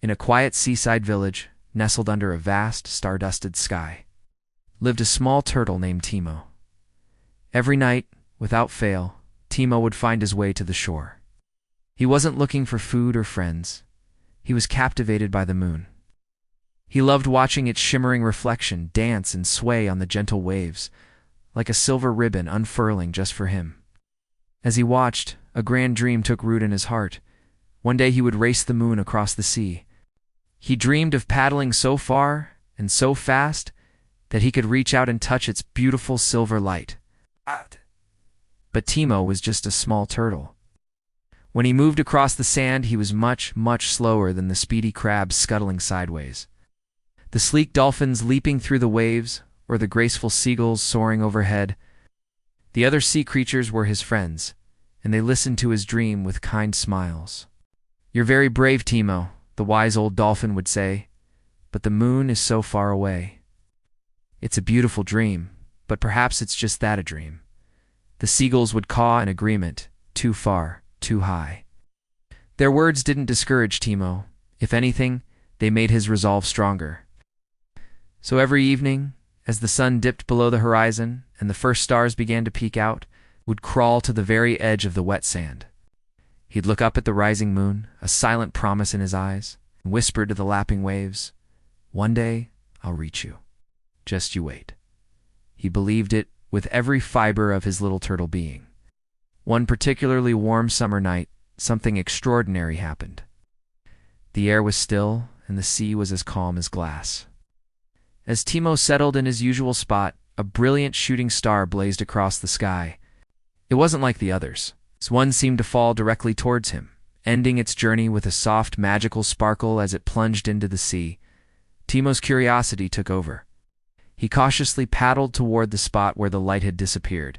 In a quiet seaside village, nestled under a vast, star-dusted sky, lived a small turtle named Timo. Every night, without fail, Timo would find his way to the shore. He wasn't looking for food or friends. He was captivated by the moon. He loved watching its shimmering reflection dance and sway on the gentle waves, like a silver ribbon unfurling just for him. As he watched, a grand dream took root in his heart. One day he would race the moon across the sea. He dreamed of paddling so far and so fast that he could reach out and touch its beautiful silver light. But Timo was just a small turtle. When he moved across the sand, he was much, much slower than the speedy crabs scuttling sideways, the sleek dolphins leaping through the waves, or the graceful seagulls soaring overhead. The other sea creatures were his friends, and they listened to his dream with kind smiles. "You're very brave, Timo," the wise old dolphin would say, "but the moon is so far away." "It's a beautiful dream, but perhaps it's just that, a dream," the seagulls would caw in agreement. "Too far, too high." Their words didn't discourage Timo. If anything, they made his resolve stronger. So every evening, as the sun dipped below the horizon and the first stars began to peek out, would crawl to the very edge of the wet sand. He'd look up at the rising moon, a silent promise in his eyes, and whisper to the lapping waves, "One day, I'll reach you. Just you wait." He believed it with every fiber of his little turtle being. One particularly warm summer night, something extraordinary happened. The air was still, and the sea was as calm as glass. As Timo settled in his usual spot, a brilliant shooting star blazed across the sky. It wasn't like the others. One seemed to fall directly towards him, ending its journey with a soft, magical sparkle as it plunged into the sea. Timo's curiosity took over. He cautiously paddled toward the spot where the light had disappeared.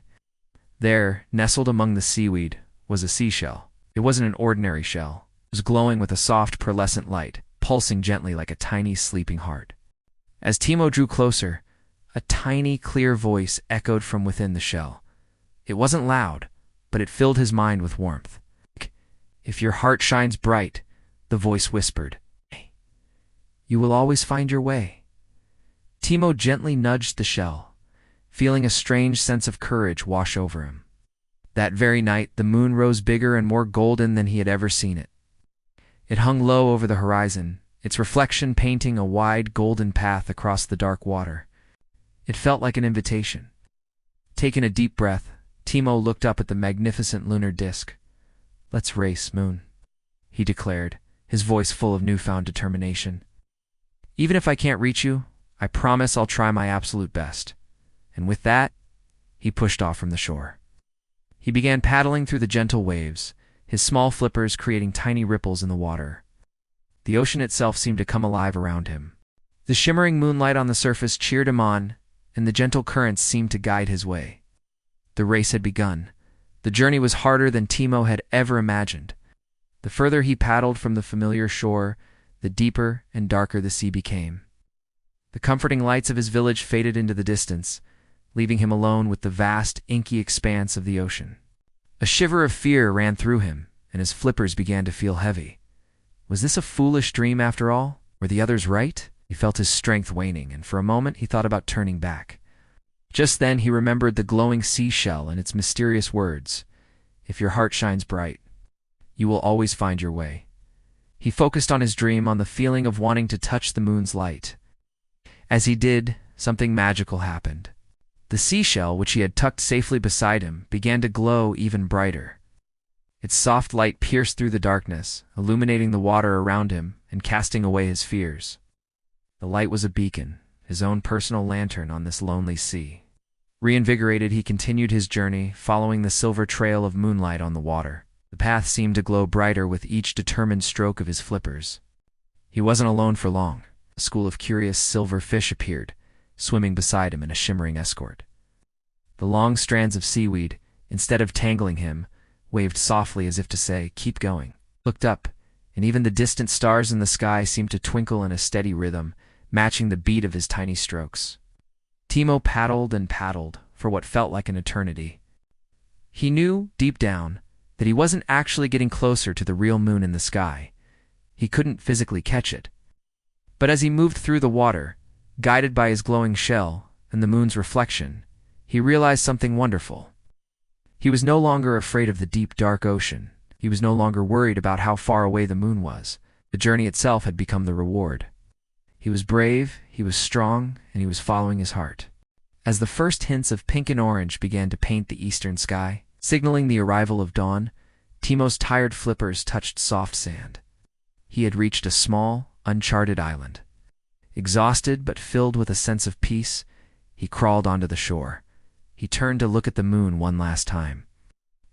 There, nestled among the seaweed, was a seashell. It wasn't an ordinary shell. It was glowing with a soft, pearlescent light, pulsing gently like a tiny, sleeping heart. As Timo drew closer, a tiny, clear voice echoed from within the shell. It wasn't loud, but it filled his mind with warmth. "If your heart shines bright," the voice whispered, "you will always find your way." Timo gently nudged the shell, feeling a strange sense of courage wash over him. That very night, the moon rose bigger and more golden than he had ever seen it. It hung low over the horizon, its reflection painting a wide golden path across the dark water. It felt like an invitation. Taking a deep breath, Timo looked up at the magnificent lunar disk. "Let's race, moon," he declared, his voice full of newfound determination. "Even if I can't reach you, I promise I'll try my absolute best." And with that, he pushed off from the shore. He began paddling through the gentle waves, his small flippers creating tiny ripples in the water. The ocean itself seemed to come alive around him. The shimmering moonlight on the surface cheered him on, and the gentle currents seemed to guide his way. The race had begun. The journey was harder than Timo had ever imagined. The further he paddled from the familiar shore, the deeper and darker the sea became. The comforting lights of his village faded into the distance, leaving him alone with the vast, inky expanse of the ocean. A shiver of fear ran through him, and his flippers began to feel heavy. Was this a foolish dream after all? Were the others right? He felt his strength waning, and for a moment he thought about turning back. Just then he remembered the glowing seashell and its mysterious words, "If your heart shines bright, you will always find your way." He focused on his dream, on the feeling of wanting to touch the moon's light. As he did, something magical happened. The seashell, which he had tucked safely beside him, began to glow even brighter. Its soft light pierced through the darkness, illuminating the water around him and casting away his fears. The light was a beacon, his own personal lantern on this lonely sea. Reinvigorated, he continued his journey, following the silver trail of moonlight on the water. The path seemed to glow brighter with each determined stroke of his flippers. He wasn't alone for long. A school of curious silver fish appeared, swimming beside him in a shimmering escort. The long strands of seaweed, instead of tangling him, waved softly as if to say, "Keep going." Looked up, and even the distant stars in the sky seemed to twinkle in a steady rhythm, matching the beat of his tiny strokes. Timo paddled and paddled for what felt like an eternity. He knew, deep down, that he wasn't actually getting closer to the real moon in the sky. He couldn't physically catch it. But as he moved through the water, guided by his glowing shell and the moon's reflection, he realized something wonderful. He was no longer afraid of the deep, dark ocean. He was no longer worried about how far away the moon was. The journey itself had become the reward. He was brave, he was strong, and he was following his heart. As the first hints of pink and orange began to paint the eastern sky, signaling the arrival of dawn, Timo's tired flippers touched soft sand. He had reached a small, uncharted island. Exhausted but filled with a sense of peace, he crawled onto the shore. He turned to look at the moon one last time.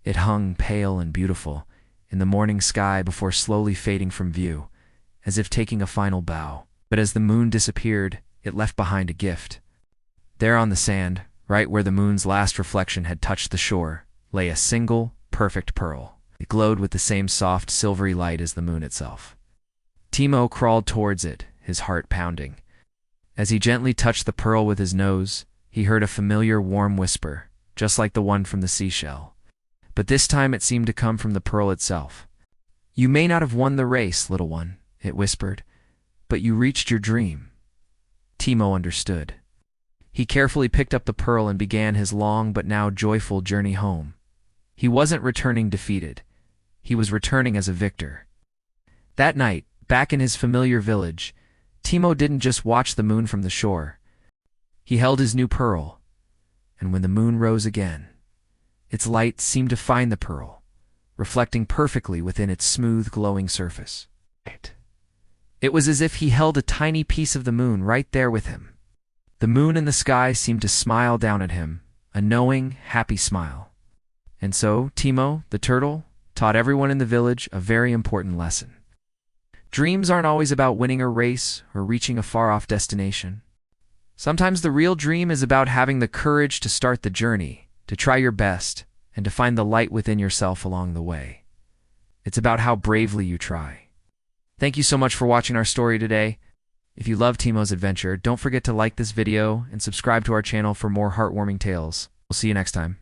It hung pale and beautiful in the morning sky before slowly fading from view, as if taking a final bow. But as the moon disappeared, it left behind a gift. There on the sand, right where the moon's last reflection had touched the shore, lay a single, perfect pearl. It glowed with the same soft, silvery light as the moon itself. Timo crawled towards it, his heart pounding. As he gently touched the pearl with his nose, he heard a familiar warm whisper, just like the one from the seashell. But this time it seemed to come from the pearl itself. "You may not have won the race, little one," it whispered, "but you reached your dream." Timo understood. He carefully picked up the pearl and began his long but now joyful journey home. He wasn't returning defeated. He was returning as a victor. That night, back in his familiar village, Timo didn't just watch the moon from the shore. He held his new pearl, and when the moon rose again, its light seemed to find the pearl, reflecting perfectly within its smooth, glowing surface. It was as if he held a tiny piece of the moon right there with him. The moon in the sky seemed to smile down at him, a knowing, happy smile. And so, Timo, the turtle, taught everyone in the village a very important lesson. Dreams aren't always about winning a race or reaching a far-off destination. Sometimes the real dream is about having the courage to start the journey, to try your best, and to find the light within yourself along the way. It's about how bravely you try. Thank you so much for watching our story today. If you love Timo's adventure, don't forget to like this video and subscribe to our channel for more heartwarming tales. We'll see you next time.